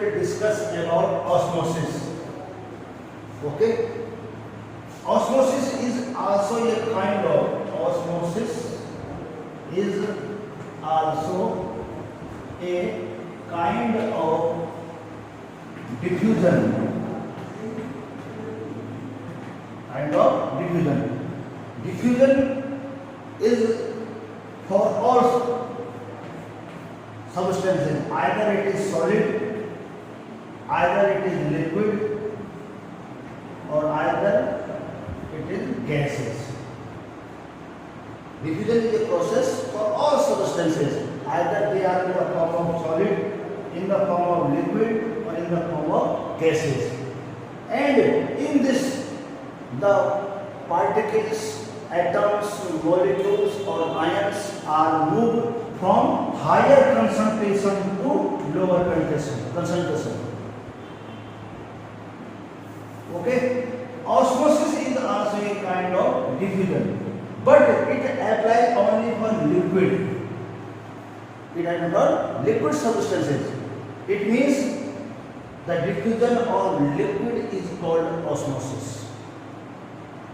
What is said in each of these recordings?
will discuss about osmosis. Okay? Osmosis is also a kind of diffusion. Diffusion is for all substances, either it is solid, either it is liquid, or either it is gases. Diffusion is a process for all substances, either they are in the form of solid, in the form of liquid, or in the form of gases. And in this, the particles, atoms, molecules, or ions are moved from higher concentration to lower concentration. Okay? Osmosis is also a kind of diffusion, but it applies only for liquid. It applies for liquid substances. It means the diffusion of liquid is called osmosis.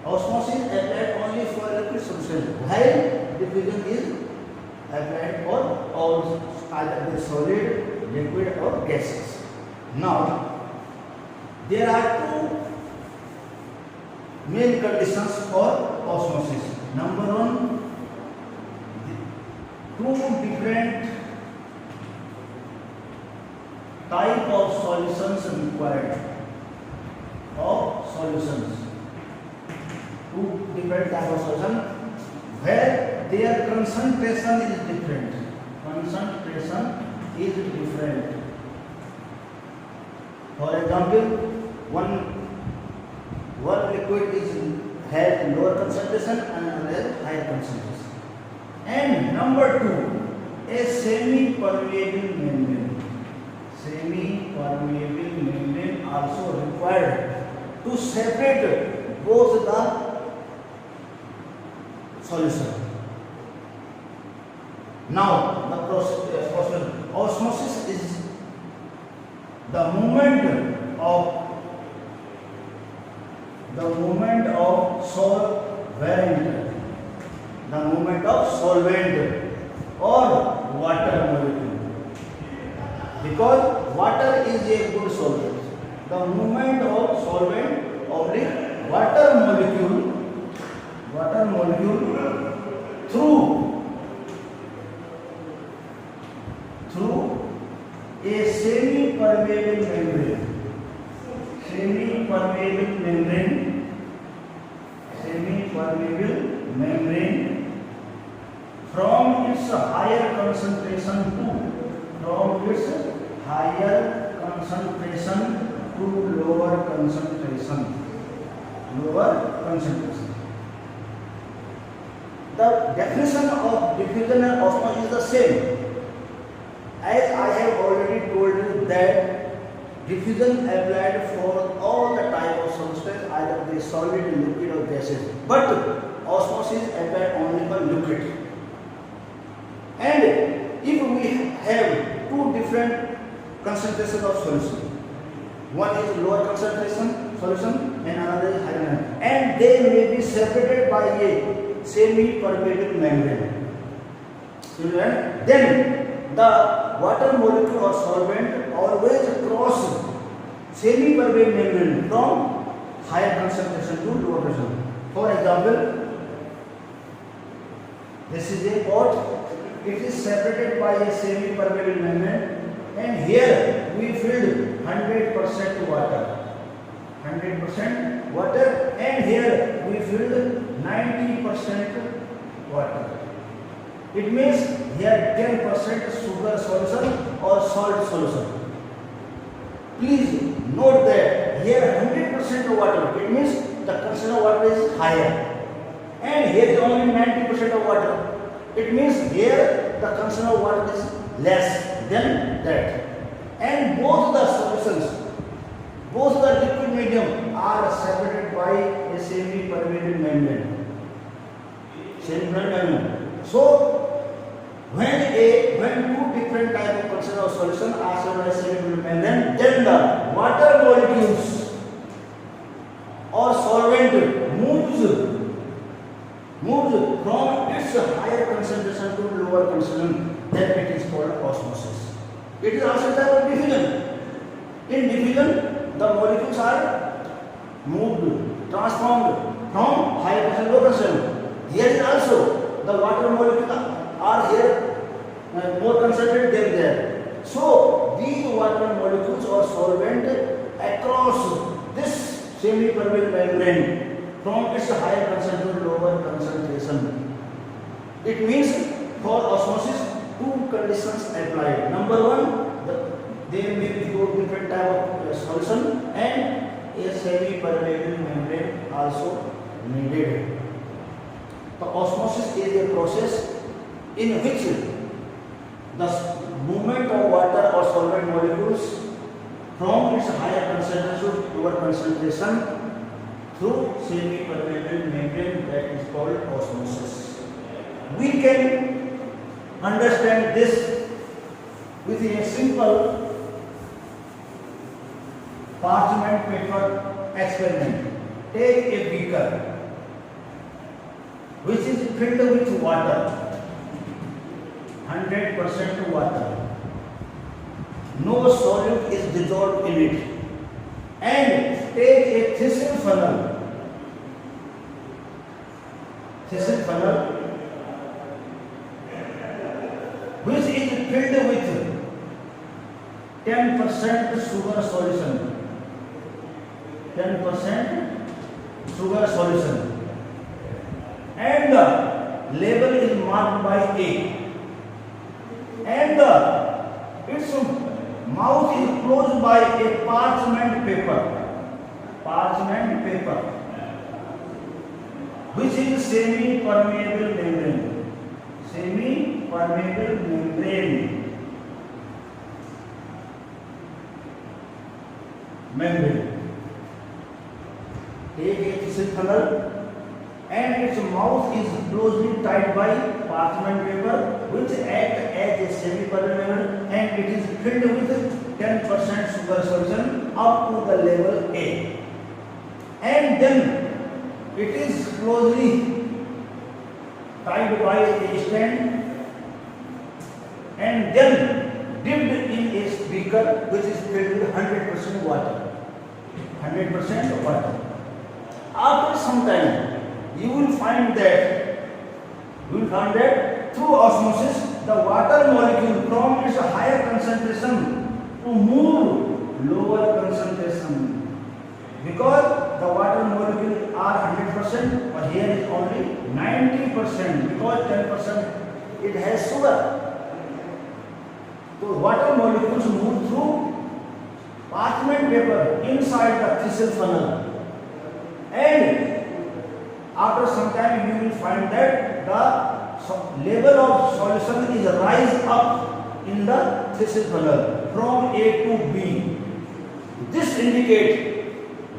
Osmosis applied only for liquid substances, while diffusion is applied for all, either the solid, liquid, or gases. Now, there are two main conditions for osmosis. Number one, two different type of solutions required. Two different type of solution where their concentration is different. For example, one liquid has lower concentration and another has higher concentration. And number two, a semi-permeable membrane also required to separate both the solution. Now, the process osmosis is the movement of solvent or water molecule. Because water is a good solvent. The movement of solvent or water molecule through a semi-permeable membrane from its higher concentration to lower concentration. The definition of diffusion and osmosis is the same. As I have already told you that diffusion applied for all the type of substance, either they solid, liquid, or gases. But osmosis applied only for liquid. And if we have two different concentrations of solution, one is lower concentration solution and another is higher, and they may be separated by a semi-permeable membrane. Then the water molecule or solvent always cross semi-permeable membrane from higher concentration to lower concentration. For example, this is a pot. It is separated by a semi-permeable membrane, and here we filled 100% water, and here we filled 90% water. It means here 10% sugar solution or salt solution. Please note that here 100% water. It means the concentration of water is higher, and here is only 90% of water. It means here the concentration of water is less than that. And both the solutions, both the liquid medium are separated by a semi-permeable membrane. So, when two different type of concentration of solution are separated by semi-permeable membrane, then reason the molecules are moved, transformed from higher pressure to low pressure. Here is also the water molecules are here more concentrated than there. So these water molecules are solvent across this semi-permeable membrane from its higher concentration to lower concentration. It means for osmosis two conditions applied. Number one, there may be two different type of solution and a semi-permeable membrane also needed. The osmosis is a process in which the movement of water or solvent molecules from its higher concentration to lower concentration through semi-permeable membrane, that is called osmosis. We can understand this with a simple parchment paper experiment. Take a beaker which is filled with water, 100% water. No solute is dissolved in it. And take a thistle funnel which is filled with 10% sugar solution. 10% sugar solution. And the label is marked by A. And its mouth is closed by a parchment paper. Parchment paper, which is semi-permeable membrane. Semi-permeable membrane. Take a thistle funnel and its mouth is closely tied by parchment paper, which act as a semi-permeable, and it is filled with 10% sugar solution up to the level A. And then it is closely tied by a stand and then dipped in a beaker which is filled with 100% water. 100% water. After some time, you will find that through osmosis the water molecule from its higher concentration to move lower concentration. Because the water molecules are 100%, but here is only 90% because 10% it has sugar. So water molecules move through parchment paper inside the thistle funnel, and after some time you will find that the level of solution is rise up in the thistle funnel from A to B. This indicates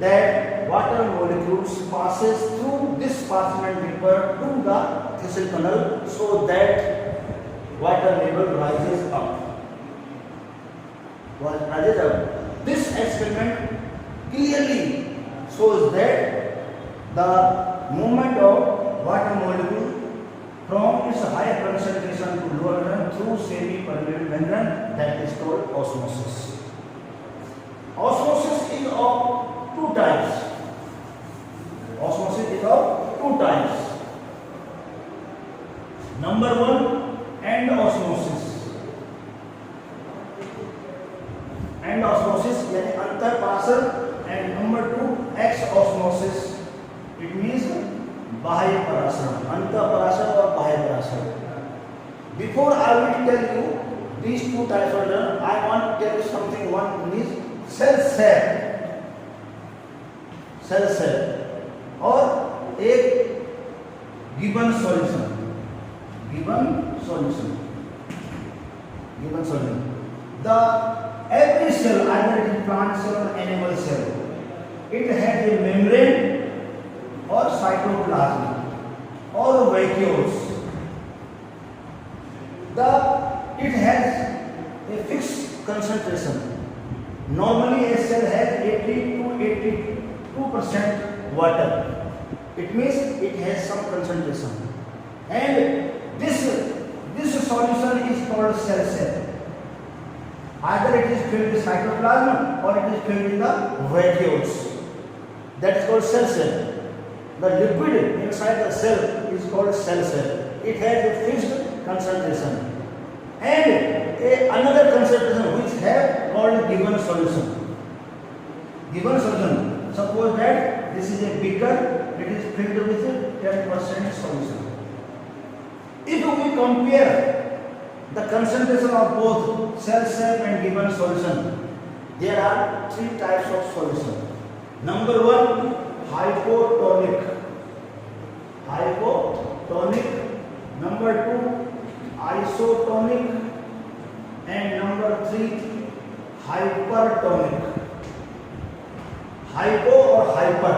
that water molecules passes through this parchment paper to the thistle funnel so that water level rises up. This experiment clearly shows that the movement of water molecule from its higher concentration to lower one through semi-permeable membrane, that is called osmosis. Osmosis is of two types. Osmosis is of two types. Number one, end osmosis. End osmosis यानी अंतर Parashar, and number two, ex osmosis. It means बाह्य परासर, अंतर परासर और बाह्य Parashar. Before I will tell you these two types of learn, I want to tell you something. One is cell और एक given solution. The every cell, either it is plant cell or animal cell, it has a membrane or cytoplasm or vacuoles. It has a fixed concentration. Normally a cell has 80 to 82% water. It means it has some concentration. And this solution is called cell. Either it is filled with cytoplasm or it is filled in the vacuoles. That is called cell. The liquid inside the cell is called cell. It has a fixed concentration and another concentration which have called given solution. Given solution. Suppose that this is a beaker, it is filled with 10% solution. If we compare the concentration of both cell and given solution, there are three types of solution. Number one, hypotonic. Number two, isotonic, and number three, hypertonic. Hypo or hyper.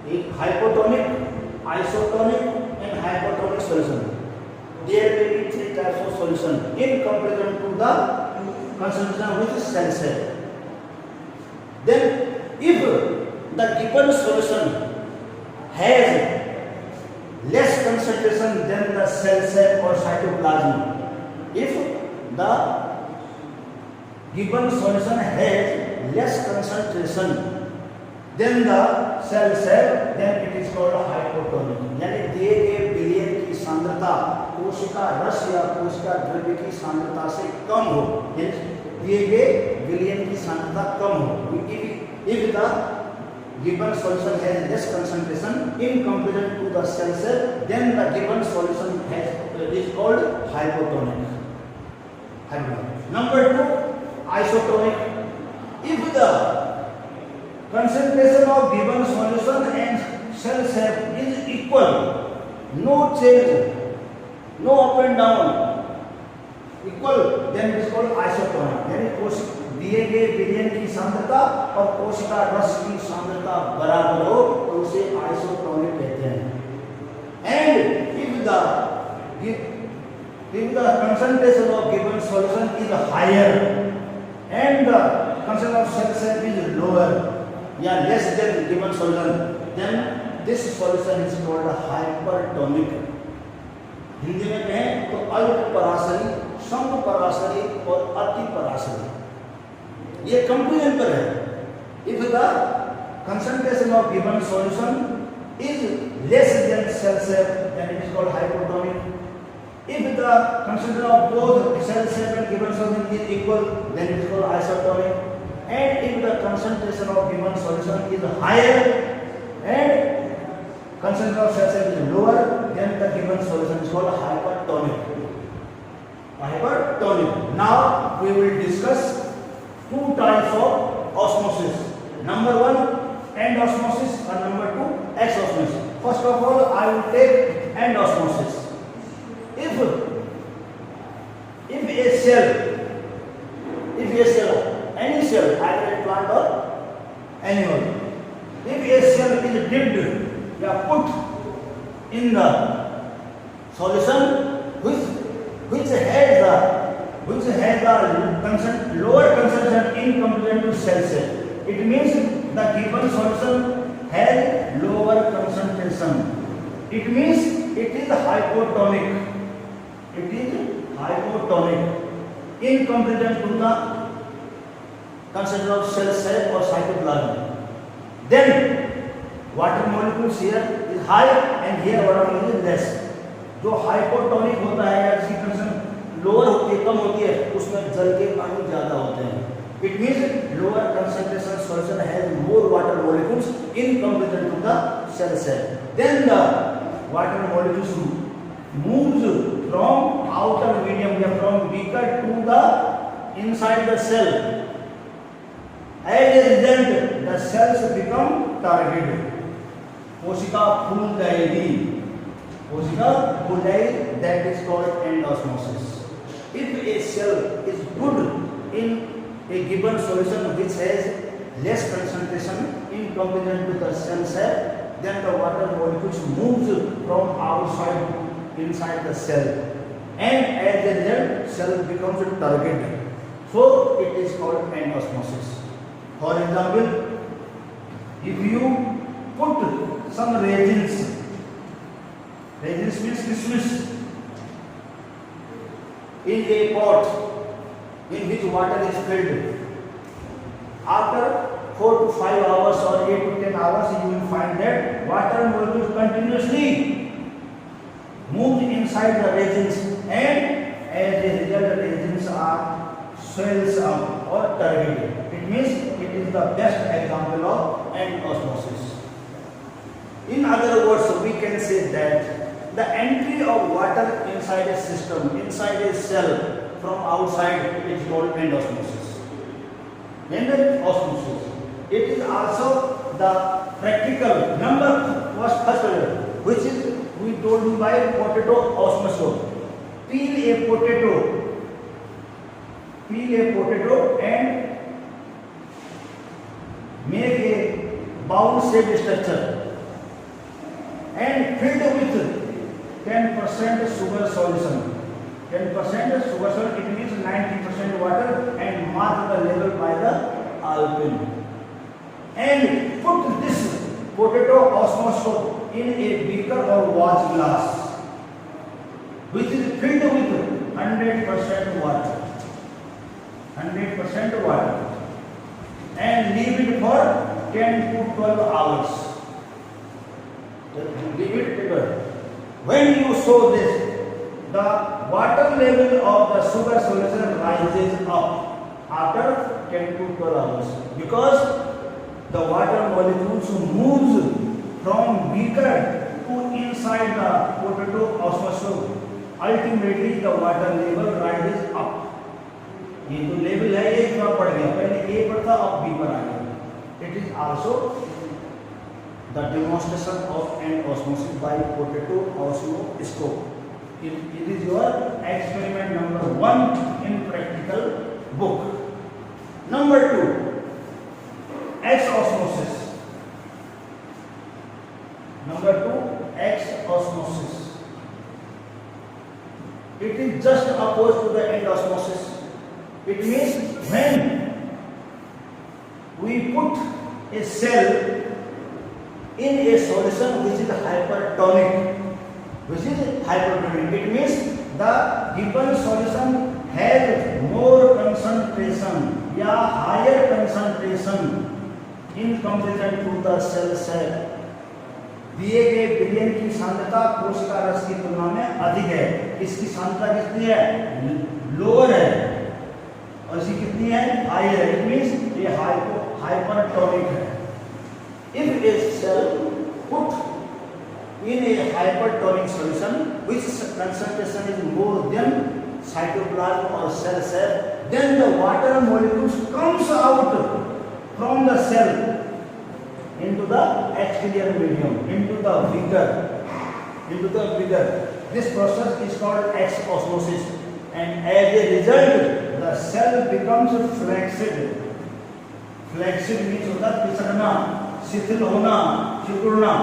Hypotonic, isotonic, and hypertonic solution. There may be three types of solution in comparison to the concentration which is cell. Then, if the given solution has less concentration than the cell or cytoplasm, if the given solution has less concentration than the cell, then it is called hypotonic. यानी दिए गए विलयन की सांद्रता कोशिका रस या कोशिका द्रव्य की सांद्रता से कम हो, दिए गए विलयन की सांद्रता कम हो. If the given solution has less concentration in comparison to the cell, then the given solution is called hypotonic. Number two, isotonic. If the concentration of given solution and cell is equal, no change, no up and down, equal, then it is called isotonic. यानी दिए गए विलयन की सांद्रता और कोशिका रस की सांद्रता बराबर हो तो उसे आइसोटोनिक कहते हैं. And if the concentration of given solution is higher and the concentration of cell is lower, less than given solution, then this solution is called hypertonic. Hindi में कहें तो अल्प पराशरी, सम पराशरी और अति पराशरी. ये कंक्लूजन पर है. If the concentration of given solution is less than cell, then it is called hypotonic. If the concentration of both cell and given solution is equal, then it is called isotonic. And if the concentration of given solution is higher and concentration of cell is lower, then the given solution is called hypertonic. Now we will discuss two types of osmosis. Number one, end osmosis, and number two, exosmosis. First of all, I will take end osmosis. If a cell, any cell, either a plant or animal, if a cell is dipped or put in the solution which has the lower concentration in comparison to cell, it means the given solution has lower concentration. It means it is hypotonic. In comparison to the concentration of cell or cytoplasm. Then water molecules here is high and here water molecule is less. जो hypotonic होता है या जिसकी concentration lower होती है, कम होती है, उसमें जल के अणु ज्यादा होते हैं. It means lower concentration solution has more water molecules in comparison to the cell. Then the water molecules moves from outer medium, from beaker to the inside the cell. As a result, the cells become targeted. कोशिका फूल जाएगी. That is called end osmosis. If a cell is good in a given solution which has less concentration in comparison to the cell, then the water molecules moves from outside inside the cell, and as a result, cell becomes targeted. So it is called end osmosis. For example, if you put some resins means kismis, in a pot in which water is filled. After 4 to 5 hours or 8 to 10 hours, you will find that water molecules continuously move inside the resins, and as a result, the resins are swells up or turbid. It means it is the best example of end osmosis. In other words, we can say that the entry of water inside a system, inside a cell from outside, is called end osmosis. End osmosis. It is also the practical number first order, which is we told you by potato osmosis. Peel a potato and make a bowl-shaped structure and filled with 10% sugar solution. 10% sugar solution, it means 90% water, and mark the level by the alpine. And put this potato osmosis in a beaker or watch glass, which is filled with 100% water. 100% water. And leave it for 10 to 12 hours. Leave it there. When you sow this, the water level of the sugar solution rises up after 10 to 12 hours, because the water molecules moves from beaker to inside the potato osmosis. Ultimately, the water level rises up. ये तो level है, ये थोड़ा बढ़ गया, पहले ए पर था, अब बी पर आ गया. It is also the demonstration of end osmosis by potato osmoscope. It is your experiment number 1 in practical book. Number 2, X osmosis. Number 2, X osmosis. It is just opposed to the end osmosis. It means when we put a cell in a solution which is hypertonic, it means the given solution has more concentration, higher concentration in comparison to the cell. दिए गए विलयन की सांद्रता कोशिका रस की तुलना में अधिक है. इसकी सांद्रता कितनी है? लोअर है, और इसकी कितनी है? हायर है. इट मींस ये हाइपरटोनिक है. If a cell put in a hypertonic solution which concentration is more than cytoplasm or cell, then the water molecules comes out from the cell into the exterior medium, into the beaker. This process is called X osmosis, and as a result the cell becomes flaccid. Flaccid means होता है पिसड़ना, शिथिल होना, सिकुड़ना.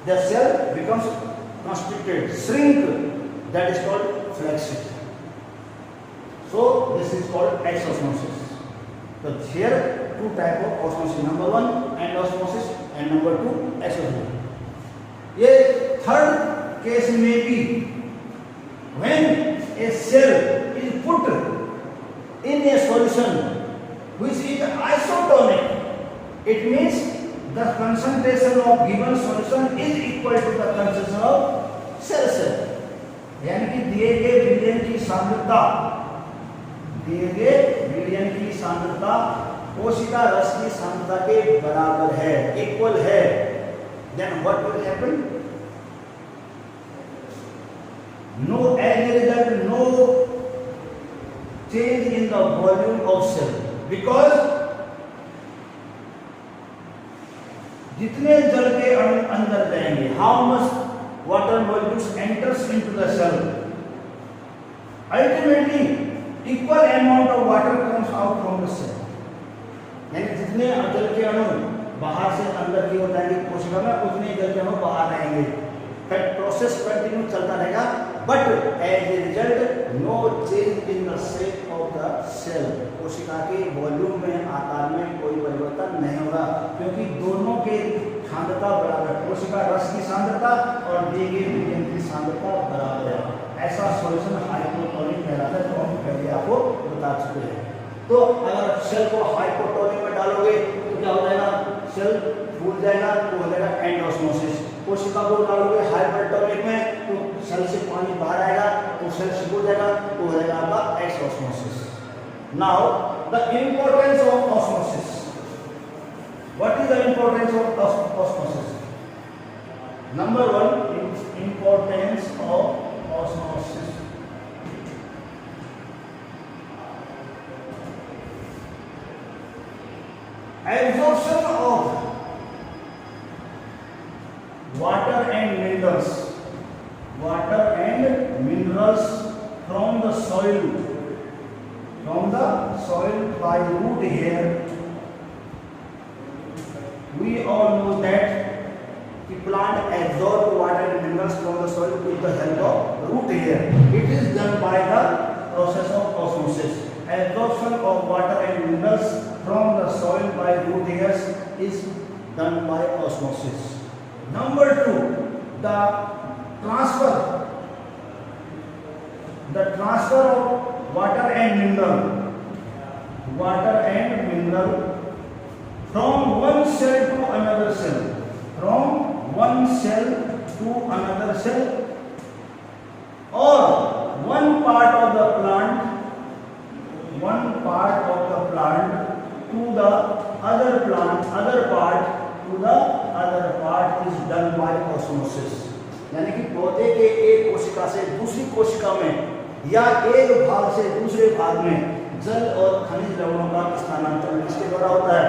The cell becomes constricted, shrink. That is called flaccid. So this is called X osmosis. So here two type of osmosis. Number 1 end osmosis, and number 2 X osmosis. ये third case may be when a cell is put in a solution which is isotonic. It means the concentration of given solution is equal to the concentration of cell. यानी कि दिए गए विलयन की सांद्रता कोशिका रस की सांद्रता के बराबर है, इक्वल है. Then what will happen? No, as a result, no change in the volume of cell, because जितने जल के अणु अंदर जाएंगे, how much water molecules enters into the cell, ultimately equal amount of water comes out from the cell. यानी जितने जल के अणु बाहर से अंदर की ओर जाएंगे कोशिका में, उतने जल के अणु बाहर आएंगे. प्रोसेस कंटिन्यू चलता रहेगा, but as a result no change in the shape of the cell. कोशिका के वॉल्यूम में, आकार में कोई परिवर्तन नहीं होगा, क्योंकि दोनों के सांद्रता बराबर. कोशिका रस की सांद्रता और दिए गए विलयन की सांद्रता बराबर है. ऐसा सॉल्यूशन हाइपोटोनिक कहलाता है. तो पहले आपको बता चुके हैं। तो अगर सेल को हाइपोटोनिक में डालोगे तो क्या हो जाएगा, सेल फूल जाएगा तो हो जाएगा एंडोस्मोसिस। कोशिका को डालोगे हाइपरटोनिक में तो सेल से पानी बाहर आएगा तो सेल सिकुड़ जाएगा तो हो जाएगा आपका exosmosis. Now the importance of osmosis. What is the importance of osmosis? Number 1, importance of osmosis. Absorption of water and minerals from the soil by root hair. We all know that the plant absorb water and minerals from the soil with the help of root hair. It is done by the process of osmosis. Absorption of water and minerals from the soil by root hairs is done by osmosis. Number 2, the transfer of water and mineral from one cell to another cell, or one part of the plant to the other part is done by osmosis. यानी कि पौधे के एक कोशिका से दूसरी कोशिका में या एक भाग से दूसरे भाग में जल और खनिज लवणों का स्थानांतरण किसके द्वारा होता है?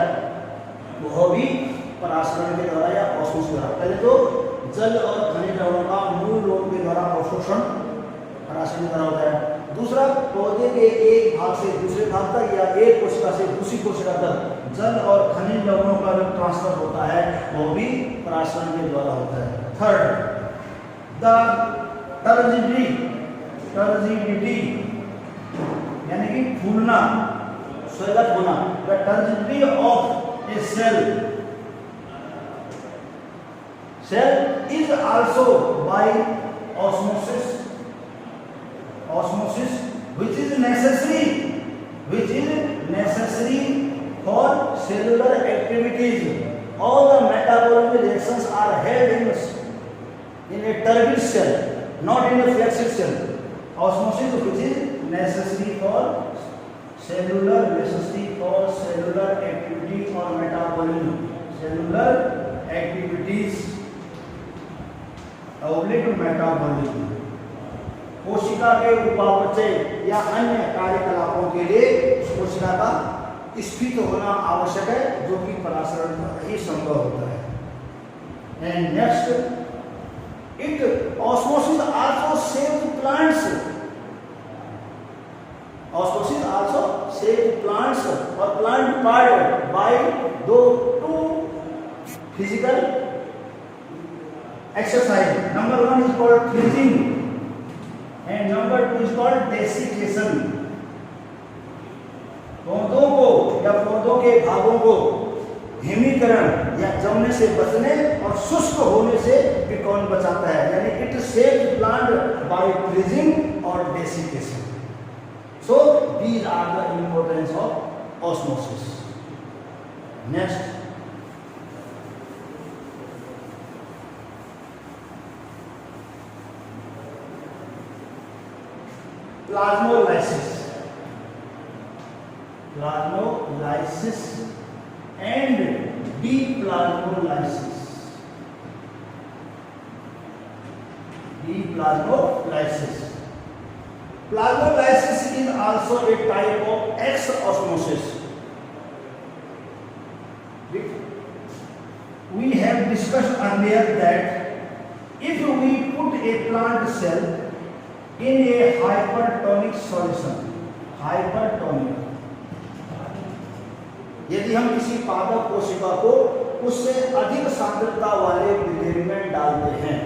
वो भी परासरण के द्वारा या ऑस्मोसिस के द्वारा। पहले तो जल और खनिज लवणों का मूल लोब के द्वारा अवशोषण परासरण के द्वारा होता है। दूसरा, पौधे के एक भाग से दूसरे भाग तक या एक कोशिका से दूसरी कोशिका तक जल और खनिज लवणों का जो ट्रांसफर होता है वो भी परासरण के द्वारा होता है। थर्ड, द टर्जिडिटी यानी कि फूलना, स्वेदक होना। The turgidity of a cell is also by osmosis which is necessary for cellular activities. All the metabolic reactions are held in a turbid cell, not in a flaccid cell. Osmosis which is necessary for cellular activity or metabolism, cellular activities metabolism, कोशिका के उपापचय या अन्य कार्यकलापों के लिए कोशिका का स्फीत होना आवश्यक है, जो कि परासरण द्वारा ही संभव होता है। And next, it osmosis also save plants. Osmosis also saves plants or plant part by two physical exercise. Number 1 is called freezing and number 2 is called desiccation. पौधों को या पौधों के भागों को हिमीकरण या जमने से बचने और शुष्क होने से भी कौन बचाता है, यानी it saves plant by freezing और desiccation. So these are the importance of osmosis. Next, plasmolysis and deplasmolysis. Plasmolysis is also a type of exosmosis. We have discussed earlier that if we put a plant cell in a hypertonic solution, यदि हम किसी पादप कोशिका को उससे अधिक सांद्रता वाले विलेन में डालते हैं,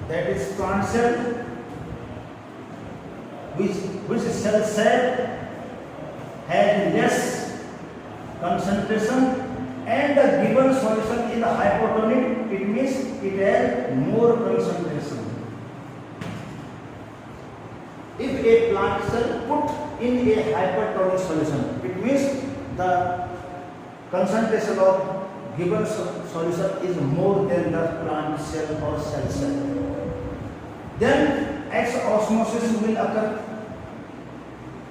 that is plant cell which cell has less concentration and the given solution is hypotonic, it means it has more concentration. If a plant cell put in a hypertonic solution. It means the concentration of given solution is more than the plant cell or cell. Then X osmosis will occur.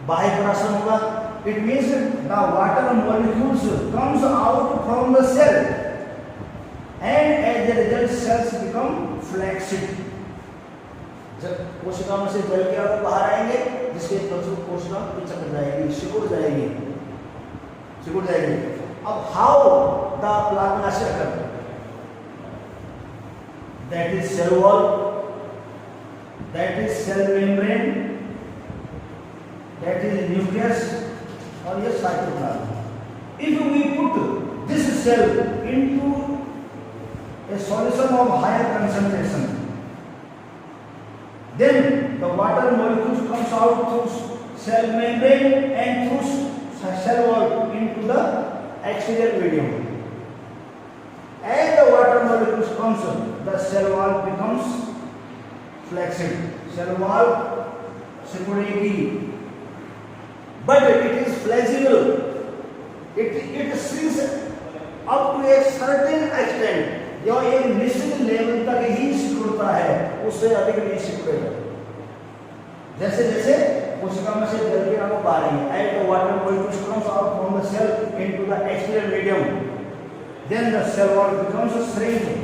बाह्य परासन होगा. It means the water molecules comes out from the cell, and as a result cells become flaccid. जब कोशिकाओं से जल के अणु बाहर आएंगे, जिसके फलस्वरूप कोशिका पिचक जाएगी, सिकुड़ जाएगी. अब how the plasmacytosis occur? That is cell wall, that is cell membrane, that is nucleus, और ये cytoplasm. If we put this cell into a solution of higher concentration, then the water molecules comes out through cell membrane and through cell wall into the exterior medium. As the water molecules comes, the cell wall becomes flaccid. Cell wall सिकुड़ेगी. But it is flexible. It shrinks up to a certain extent. जो एक निश्चित level तक ही सिकुड़ता है, उससे अधिक नहीं सिकुड़ेगा. जैसे जैसे कोशिका में से जल के अणु बाहर आएंगे, as the water molecules comes out from the cell into the exterior medium, then the cell wall becomes shrinking.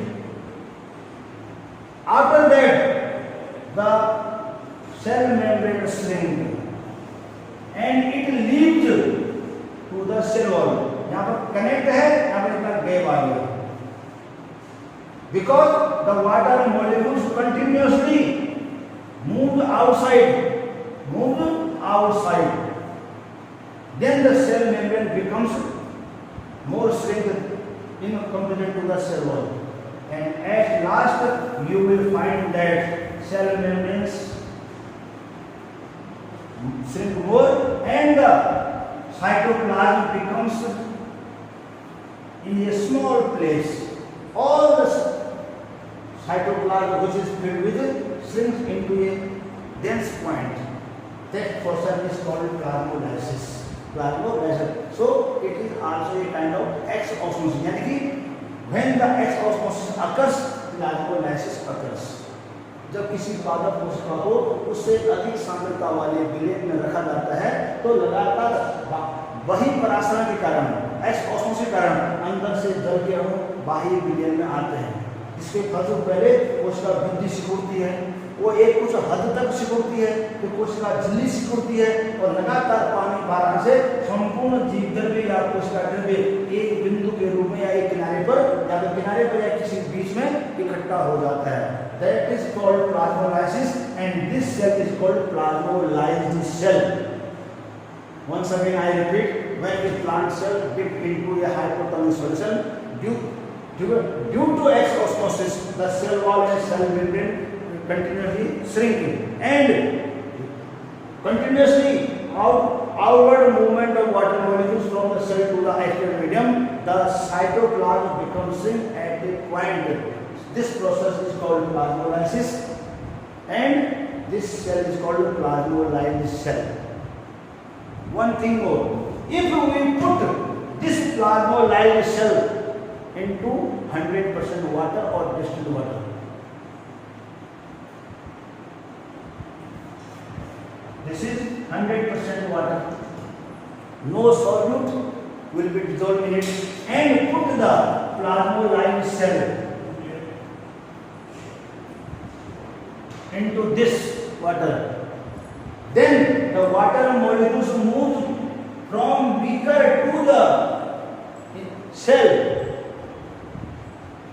After that, the cell membrane shrinks and it leads to the cell wall. यहाँ पर connect है, यहाँ पर इतना gap आ गया. Because the water molecules continuously move outside, then the cell membrane becomes more shrink in comparison to the cell wall, and at last you will find that cell membranes shrink more and the cytoplasm becomes in a small place. All the cytoplasm which is filled with shrinks into a dense point. That process is called plasmolysis. So it is also a kind of X osmosis. यानी कि when the X osmosis occurs, plasmolysis occurs. जब किसी पादप कोशिका को उससे अधिक सांद्रता वाले विलेन में रखा जाता है, तो लगातार वही परासरण के कारण, X osmosis के कारण अंदर से जल के अणु बाह्य विलेन में आते हैं, जिसके फलस्वरूप पहले कोशिका वृद्धि सिकुड़ती है, वो एक कुछ हद तक सिकुड़ती है, फिर कोशिका झिल्ली सिकुड़ती है, और लगातार पानी बाहर से संपूर्ण जीव द्रव्य या कोशिका द्रव्य एक बिंदु के रूप में या एक किनारे पर या किसी बीच में इकट्ठा हो जाता है. That is called plasmolysis, and this cell is called plasmolyzed cell. Once again I repeat, when the plant cell dip into a hypertonic solution due to X osmosis, the cell wall and cell membrane continuously shrinking, and continuously outward movement of water molecules from the cell to the exterior medium, the cytoplasm becomes shrink at a point. This process is called plasmolysis, and this cell is called plasmolyzed cell. One thing more, if we put this plasmolyzed cell into 100% water or distilled water, this is 100% water, no solute will be dissolved in it, and put the plasmolyzed cell into this water, then the water molecules move from beaker to the cell,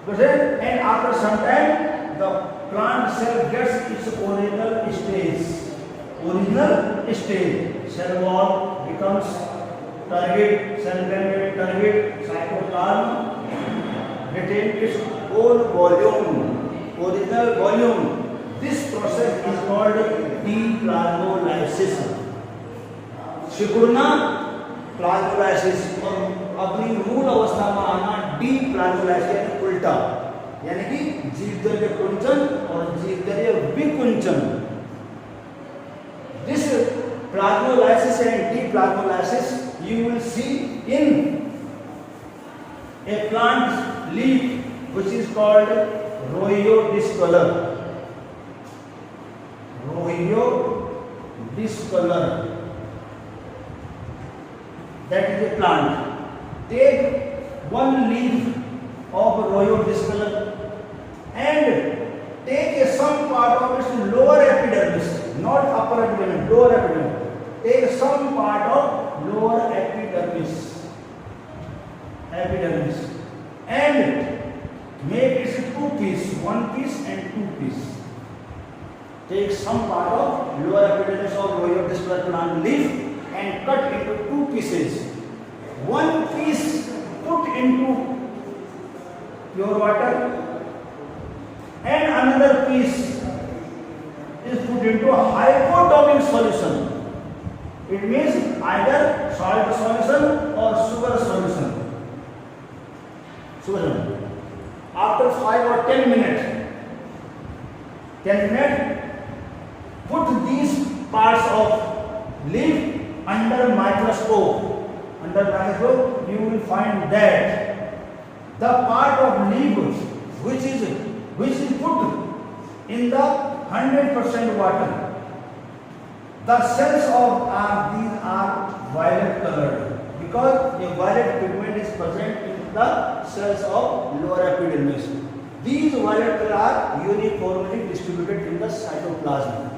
and after some time the plant cell gets its original stage. Cell wall becomes turgid, cell membrane turgid, cytoplasm retain its own original volume. This process is called deplasmolysis. सिकुड़ना plasmolysis और अपनी मूल अवस्था में आना डीप्लाज्मोलाइसिस यानी उल्टा, यानी कि जीवद्रव्य कुंचन और जीवद्रव्य विकुंचन. This plasmolysis and deplasmolysis you will see in a plant leaf which is called Rohio discolor. Rohio discolor, that is a plant. Take one leaf of Rohio discolor and take some part of its lower epidermis, not upper epidermis, lower epidermis. Take some part of lower epidermis, and make it two piece, one piece and two piece. Take some part of lower epidermis of Rohio discolor plant leaf and cut into two pieces. One piece put into pure water and another piece is put into a hypotonic solution. It means either salt solution or sugar solution. After 5 or 10 minutes, put these parts of leaf under microscope. Under microscope, you will find that the part of leaf which is put in the 100% water, the cells of these are violet colored because a violet pigment is present in the cells of lower epidermis. These violet colors are uniformly distributed in the cytoplasm.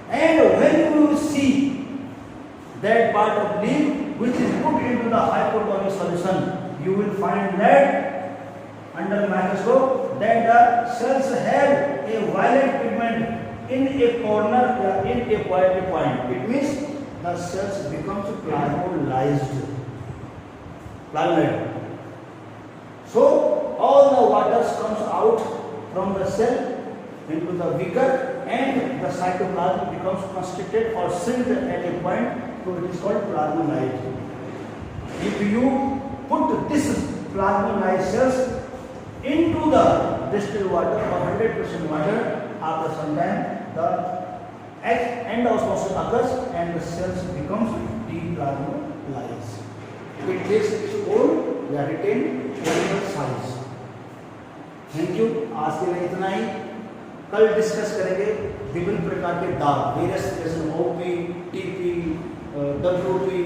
And when you see that part of leaf which is put into the hypotonic solution, you will find that under microscope that the cells have a violet pigment in a corner, in a point. It means the cells becomes plasmolized. So all the water comes out from the cell into the beaker and the cytoplasm becomes constricted or sealed at a point, so it is called plasmolized. If you put this plasmolized cells into the distilled water or 100% water, after some time the end osmosis occurs and the cells becomes deplasmolized. It takes its own retained original size. Thank you. आज के लिए इतना ही. कल discuss करेंगे विभिन्न प्रकार के दाग, वेरियस जैसे ओपी, टीपी, डब्ल्यूपी,